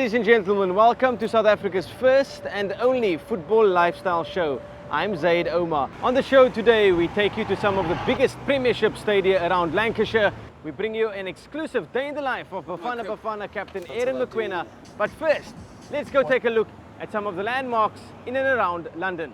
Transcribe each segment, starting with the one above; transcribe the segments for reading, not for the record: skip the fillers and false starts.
Ladies and gentlemen, welcome to South Africa's first and only football lifestyle show. I'm Zaid Omar. On the show today, we take you to some of the biggest premiership stadia around Lancashire. We bring you an exclusive day in the life of Bafana Bafana captain Aaron Mokoena. But first, let's go take a look at some of the landmarks in and around London.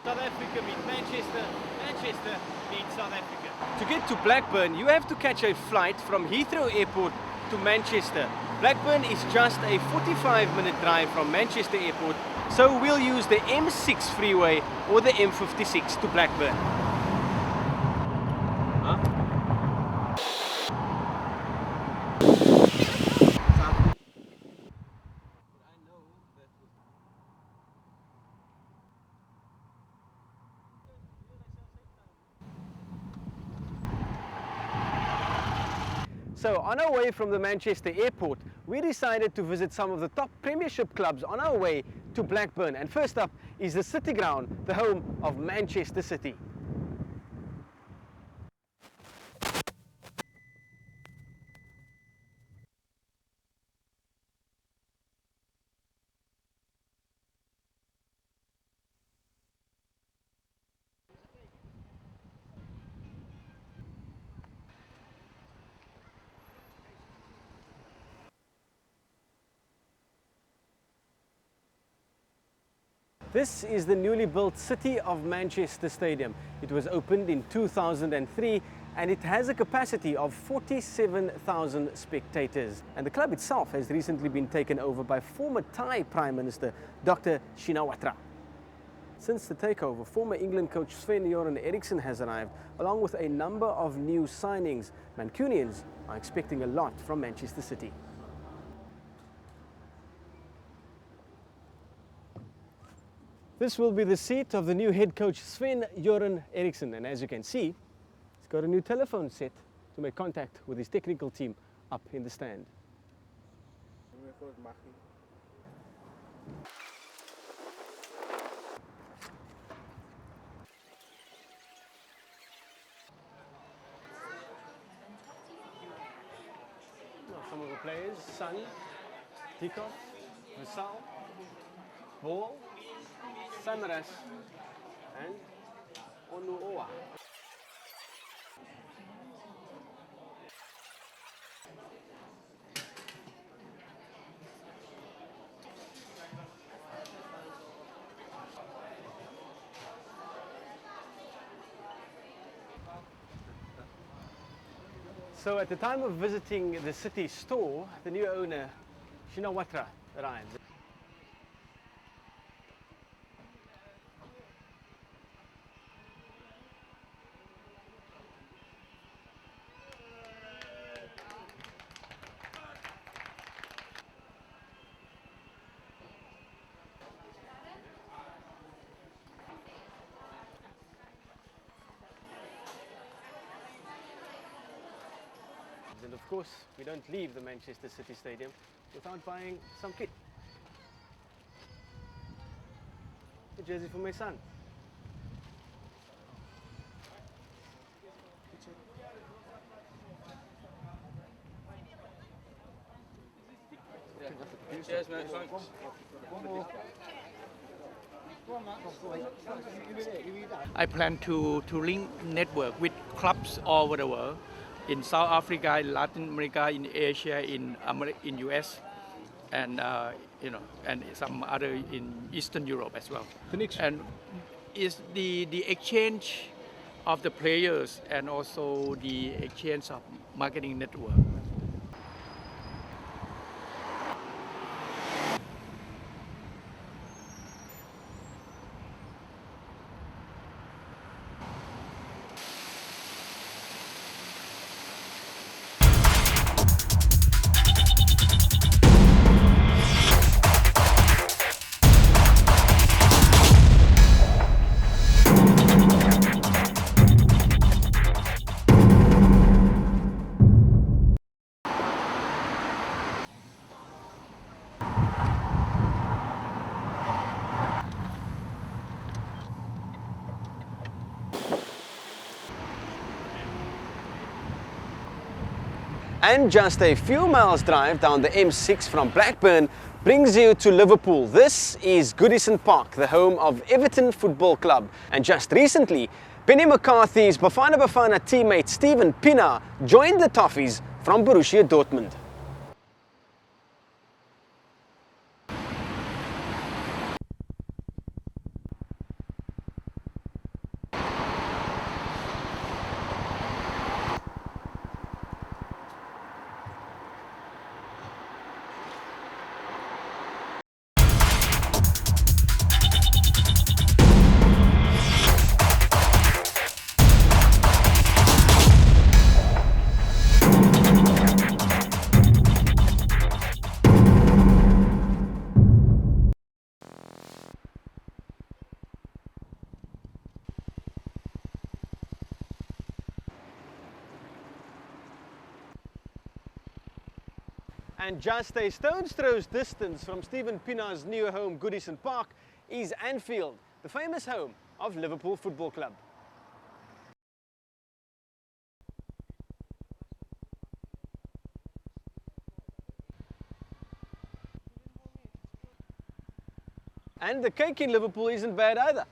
South Africa meet Manchester, Manchester meets South Africa. To get to Blackburn, you have to catch a flight from Heathrow Airport to Manchester. Blackburn is just a 45-minute drive from Manchester Airport, so we'll use the M6 freeway or the M56 to Blackburn. So on our way from the Manchester airport, we decided to visit some of the top premiership clubs on our way to Blackburn. And first up is the City Ground, the home of Manchester City. This is the newly built City of Manchester Stadium. It was opened in 2003 and it has a capacity of 47,000 spectators. And the club itself has recently been taken over by former Thai Prime Minister Dr. Shinawatra. Since the takeover, former England coach Sven-Göran Eriksson has arrived, along with a number of new signings. Mancunians are expecting a lot from Manchester City. This will be the seat of the new head coach Sven-Göran Eriksson, and as you can see, he's got a new telephone set to make contact with his technical team up in the stand. Some of the players: Sun, Tikov, Visal, Ball, Samaras and Onuoa. So at the time of visiting the city store, the new owner, Shinawatra, arrived. And of course, we don't leave the Manchester City Stadium without buying some kit. A jersey for my son. Cheers, mate. I plan to link network with clubs all over the world, in South Africa, in Latin America, in Asia, in US, and and some other in Eastern Europe as well. And is the exchange of the players and also the exchange of marketing network. And just a few miles drive down the M6 from Blackburn brings you to Liverpool. This is Goodison Park, the home of Everton Football Club. And just recently, Penny McCarthy's Bafana Bafana teammate Steven Pienaar joined the Toffees from Borussia Dortmund. And just a stone's throw's distance from Steven Pienaar's new home, Goodison Park, is Anfield, the famous home of Liverpool Football Club. And the cake in Liverpool isn't bad either.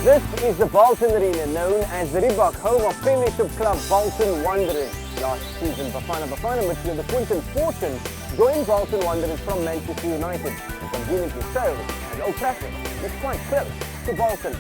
This is the Bolton Arena, known as the Reebok, home of Premiership club Bolton Wanderers. Last season, Bafana midfielder Quinton Fortune joined Bolton Wanderers from Manchester United, and conveniently so, and Old Trafford is quite close to Bolton.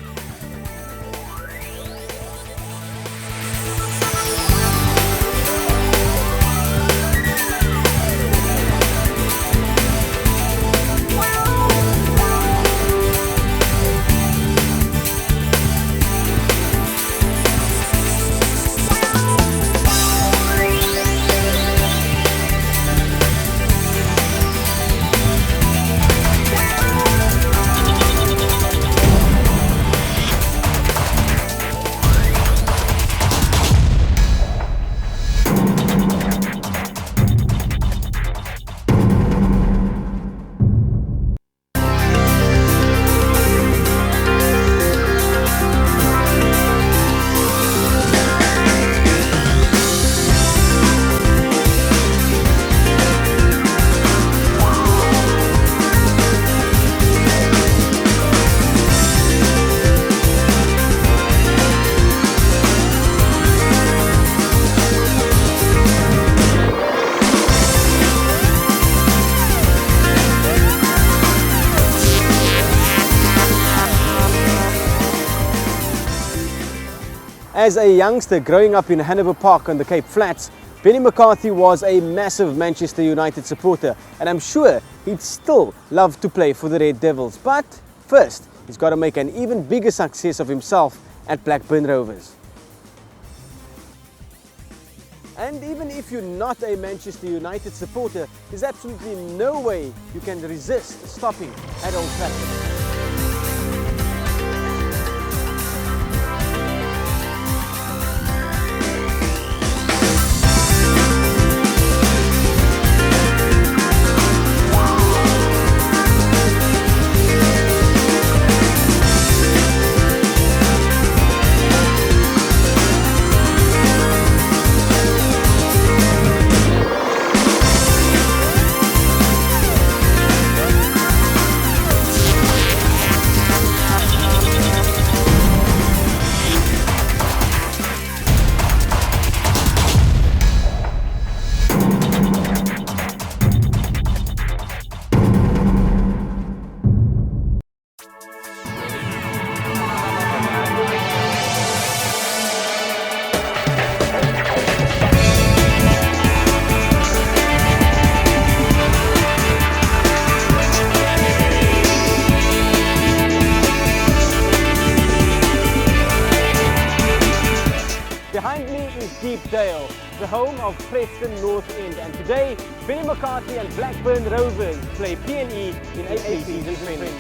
As a youngster growing up in Hanover Park on the Cape Flats, Benny McCarthy was a massive Manchester United supporter, and I'm sure he'd still love to play for the Red Devils. But first, he's got to make an even bigger success of himself at Blackburn Rovers. And even if you're not a Manchester United supporter, there's absolutely no way you can resist stopping at Old Trafford. Deepdale, the home of Preston North End, and today Benny McCarthy and Blackburn Rovers play P&E in a pre-season friendly.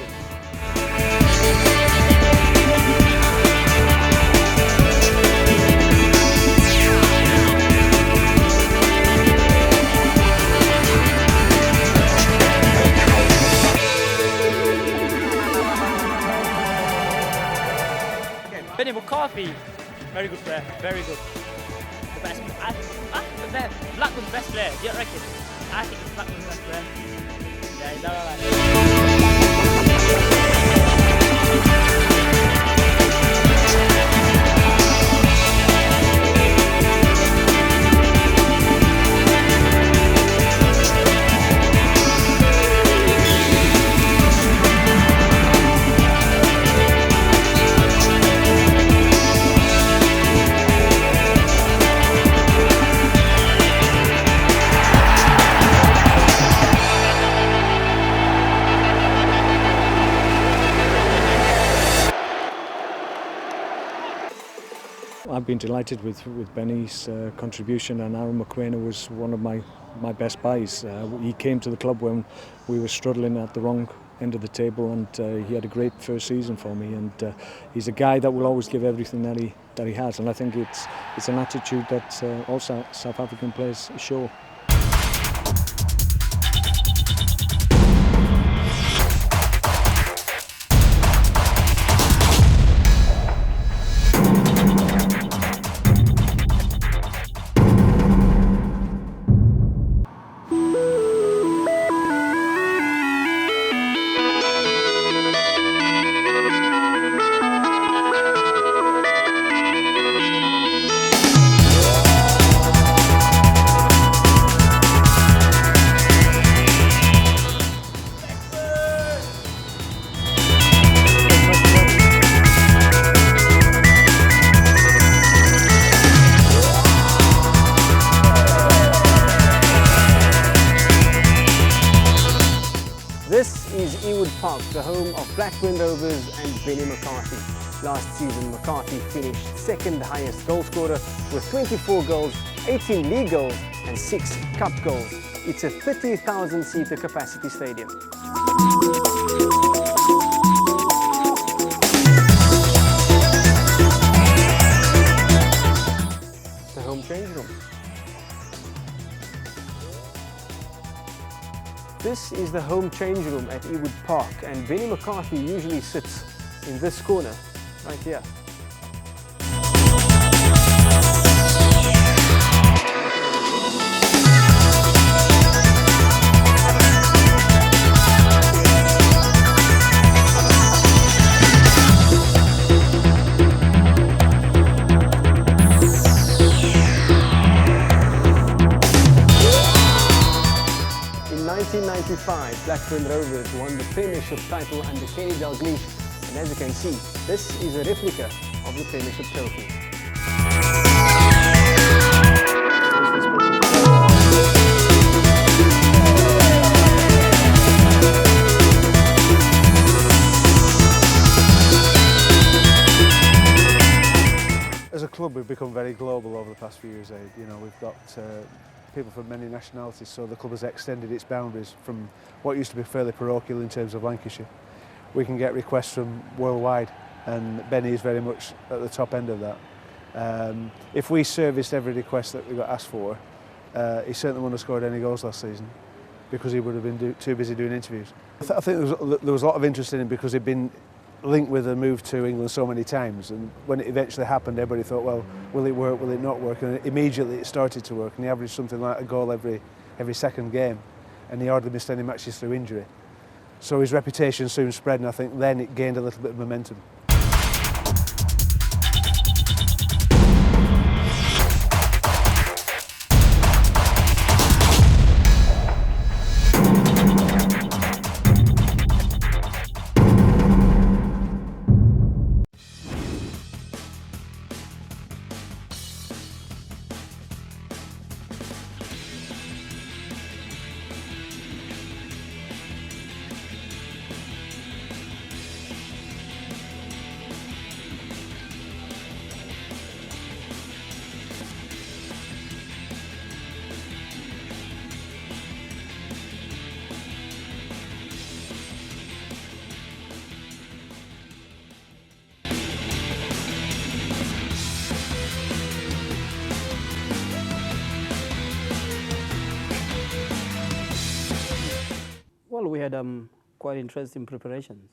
Benny McCarthy, very good player, very good. The best, Blackburn's best player, do you reckon? I think it's Blackburn's best player. Yeah, he's alright. I've been delighted with Benny's contribution, and Aaron McQuainer was one of my best buys. He came to the club when we were struggling at the wrong end of the table, and he had a great first season for me, and he's a guy that will always give everything that he has, and I think it's an attitude that all South African players show. This is Ewood Park, the home of Blackburn Rovers and Benny McCarthy. Last season, McCarthy finished second highest goal scorer with 24 goals, 18 league goals and 6 cup goals. It's a 30,000 seater capacity stadium. The home change room. This is the home change room at Ewood Park, and Benny McCarthy usually sits in this corner, right here. In 1995, Blackburn Rovers won the Premiership title under Kenny Dalglish, and as you can see, this is a replica of the Premiership trophy. As a club, we've become very global over the past few years. You know, we've got people from many nationalities, so the club has extended its boundaries from what used to be fairly parochial in terms of Lancashire. We can get requests from worldwide, and Benny is very much at the top end of that. If we serviced every request that we got asked for, he certainly wouldn't have scored any goals last season because he would have been too busy doing interviews. I think there was a lot of interest in him because he'd been linked with a move to England so many times, and when it eventually happened, everybody thought, well, will it work, will it not work? And immediately it started to work, and he averaged something like a goal every second game, and he hardly missed any matches through injury. So his reputation soon spread, and I think then it gained a little bit of momentum. Well, we had quite interesting preparations.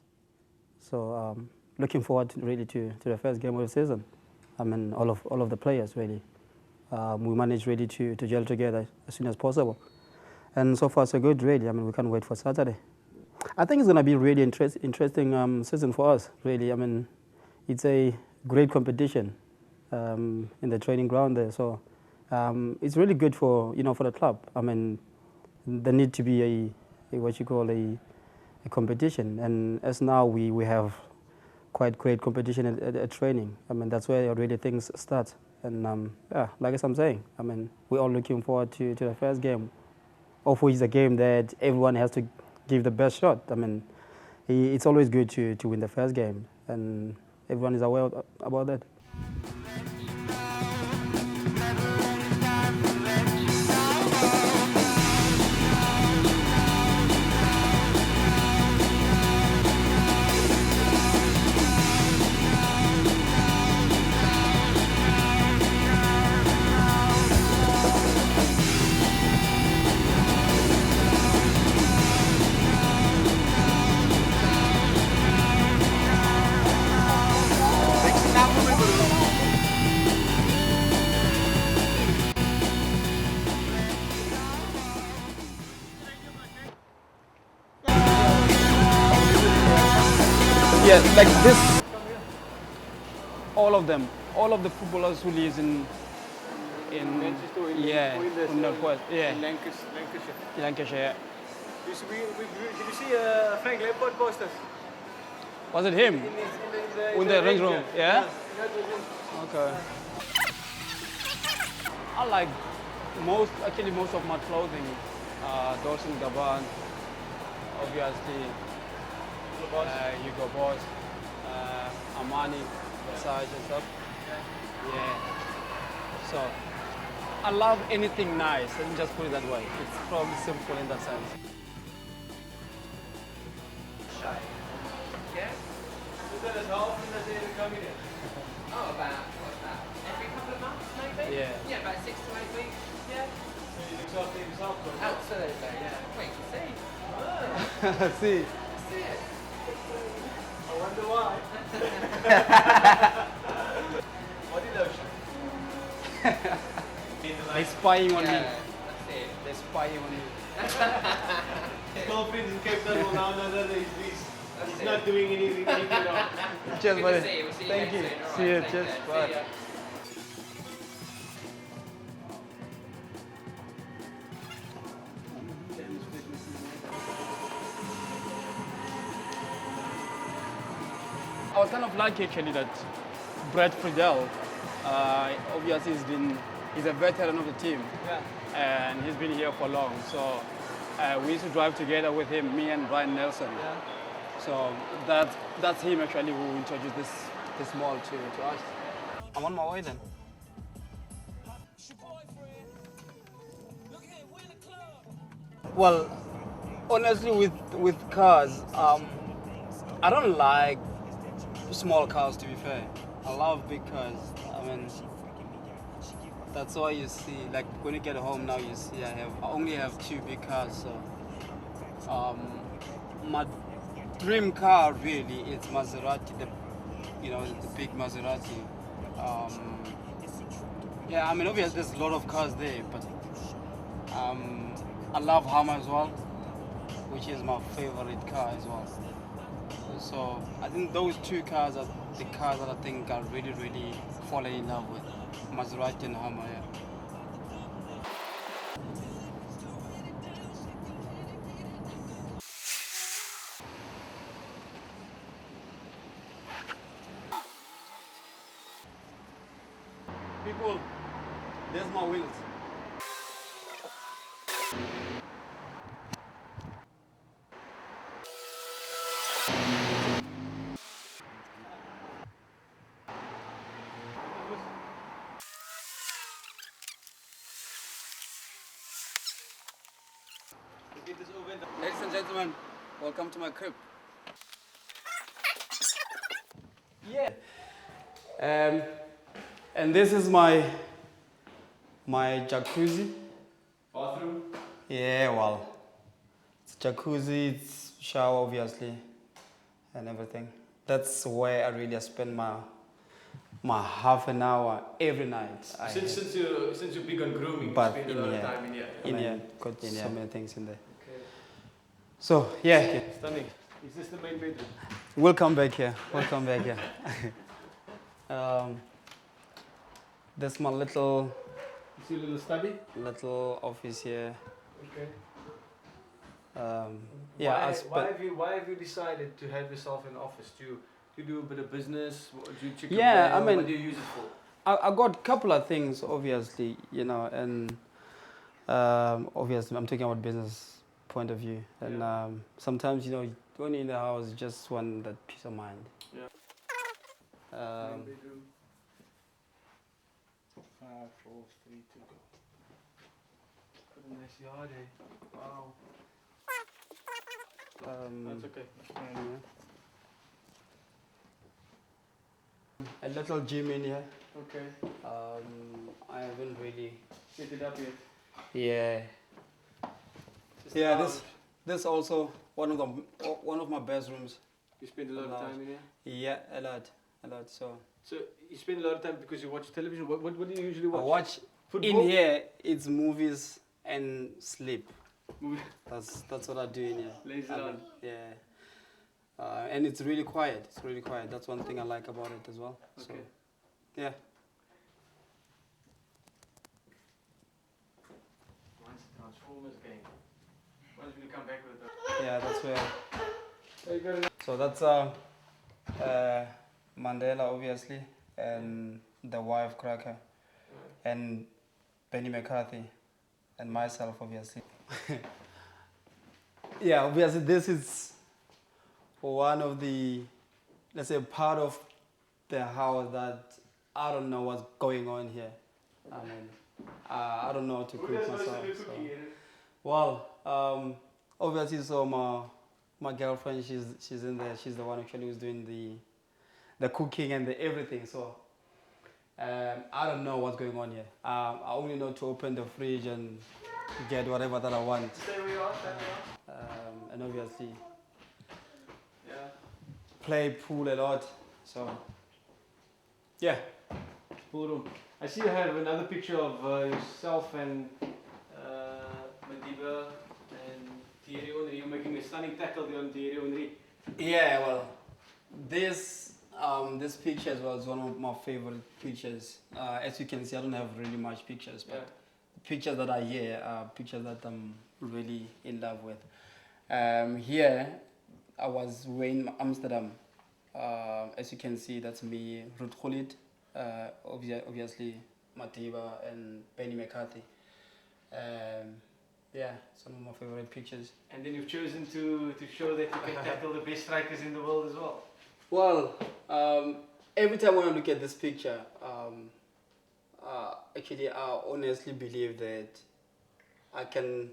So looking forward really to the first game of the season. I mean, all of the players really. We managed really to gel together as soon as possible. And so far so good really. I mean, we can't wait for Saturday. I think it's going to be a really interesting season for us really. I mean, it's a great competition in the training ground there. So it's really good for for the club. I mean, there need to be a what you call a competition, and as now we have quite great competition at training. I mean, that's where really things start. And yeah, like I'm saying, I mean, we're all looking forward to the first game, of which is a game that everyone has to give the best shot. I mean, it's always good to win the first game, and everyone is aware about that. Yeah, like this, all of them, all of the footballers who lives in yeah, in Northwest, yeah, In Lancashire. Lancashire. Did you see Frank Lampard posters? Was it him? In the range room, yeah? Okay. I like most of my clothing, Dolce & Gabbana, obviously. Hugo Boss, Armani, Versace and stuff. Yeah. So I love anything nice. Let me just put it that way. It's probably simple in that sense. Shy. Yeah? Is that as often as they come in? Oh, about, what's that? Every couple of months, maybe? Yeah. Yeah, about 6 to 8 weeks. Yeah. So you exhausting yourself? Absolutely, yeah. Wait, see? See. See it. I wonder why. Body lotion. They're spying on me. Yeah, that's it. They're spying on me. His girlfriend in Cape Town will now know that he's not doing anything wrong. Cheers, Good buddy. to see you. We'll see you Thank next you. soon. All See right, you. take Cheers. care. Bye. See ya. I was kind of lucky actually that Brett Friedel, obviously he's a veteran of the team, and he's been here for long. So we used to drive together with him, me and Brian Nelson. So that's him actually who introduced this mall to us. I'm on my way then. Well, honestly, with cars, I don't like small cars, to be fair. I love big cars. I mean, that's why you see, like when you get home now, you see I only have 2 big cars. So my dream car really is Maserati, the big Maserati. Yeah, I mean obviously there's a lot of cars there, but I love Hummer as well, which is my favorite car as well. So I think those 2 cars are the cars that I think I really fallen in love with, Maserati and Hummer. Yeah. People, there's my wheels. Ladies and gentlemen, welcome to my crib. Yeah. And this is my jacuzzi. Bathroom? Yeah, well, it's Jacuzzi, shower, obviously, and everything. That's where I really spend my half an hour every night. Since you're big on grooming, But you spend a lot of time in here. In here, got so many things in there. Okay. So yeah. Stunning. Is this the main bedroom? We'll come back here. We'll come back here. That's my little. You see a little study? Little office here. Okay. Yeah. Why have you decided to have yourself an office? To do a bit of business? Do you check Yeah, your mail? I mean, what do you use it for? I got a couple of things, obviously, you know, and obviously I'm talking about business point of view. And sometimes, you know, when you're in the house, you just want that peace of mind. Yeah. Main bedroom. 5, 4, 3, 2, go. What a nice yard, eh? Wow. That's okay. A little gym in here. Okay. I haven't really Set it up yet. Yeah. Just Yeah. This also one of my best rooms. You spend a lot of time in here. Yeah, a lot. So you spend a lot of time because you watch television. What do you usually watch? I watch Football? in here. It's movies and sleep. That's what I do in here. Lazy on. Yeah. And it's really quiet. It's really quiet. That's one thing I like about it as well. Okay. So, yeah. Once Transformers game. Once we come back with it. Yeah, that's where. Oh, you got it. So that's Mandela, obviously, and the wife Cracker, and Benny McCarthy, and myself, obviously. Yeah, obviously this is one of the, let's say, part of the house that I don't know what's going on here. I mean, I don't know how to cook myself. So. Well, obviously, so my girlfriend, she's in there. She's the one actually who's doing the cooking and the everything. So I don't know what's going on here. I only know to open the fridge and get whatever that I want. Stay where you are. And obviously, Yeah. play pool a lot. So yeah. Pool room. I see you have another picture of yourself and Madiba and Thierry Henry. You're making a stunning tackle there on Thierry Henry. Yeah, well, this picture as well is one of my favorite pictures. As you can see, I don't have really much pictures, but the pictures that are here are pictures that I'm really in love with. Here, I was in Amsterdam. As you can see, that's me, Ruud Gullit, obviously Madiba and Benny McCarthy. Yeah, some of my favorite pictures. And then you've chosen to show that you can tackle the best strikers in the world as well. Well, every time when I look at this picture, actually I honestly believe that I can,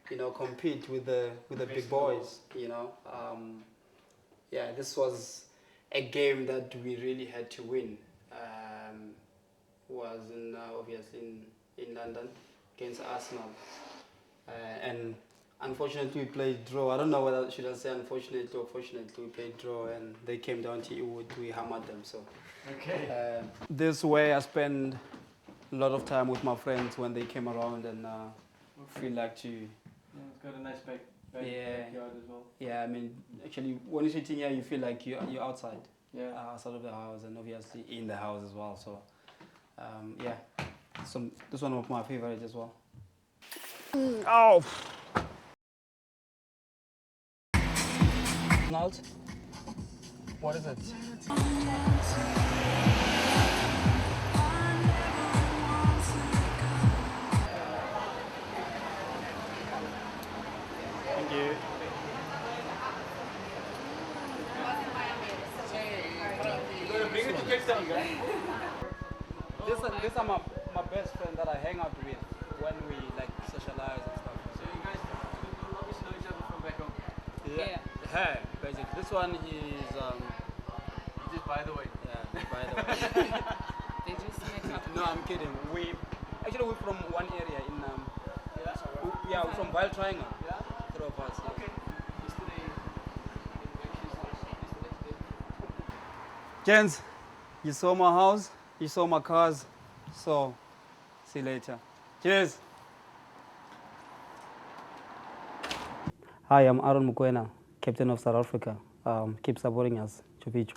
you know, compete with the big boys. You know, yeah, this was a game that we really had to win. Was obviously in London against Arsenal, and unfortunately we played draw. I don't know whether should I say unfortunately or fortunately we played draw, and they came down to Ewood. We hammered them. So okay. This way I spend a lot of time with my friends when they came around, and feel like to. Yeah, it's got a nice backyard as well. Yeah, I mean, actually, when you're sitting here, you feel like you're outside. Yeah. Outside of the house, and obviously in the house as well. So, yeah. So this one of my favorites as well. Oh. Not. What is it? Thank you. You're going to bring it to Cape Town, guys? These are my best friend that I hang out with when we like socialize and stuff. So you guys obviously know each other from back home. Yeah. Hey, basically. This one is Just by the way. yeah, by the way. They just met up. No, I'm kidding. We're from one area in we're from Wild Triangle. Yeah. Sort of us. Okay. Yesterday, Gents, you saw my house, you saw my cars, so see you later. Cheers. Hi, I'm Aaron Mukwena, captain of South Africa. Keep supporting us. Chupichu.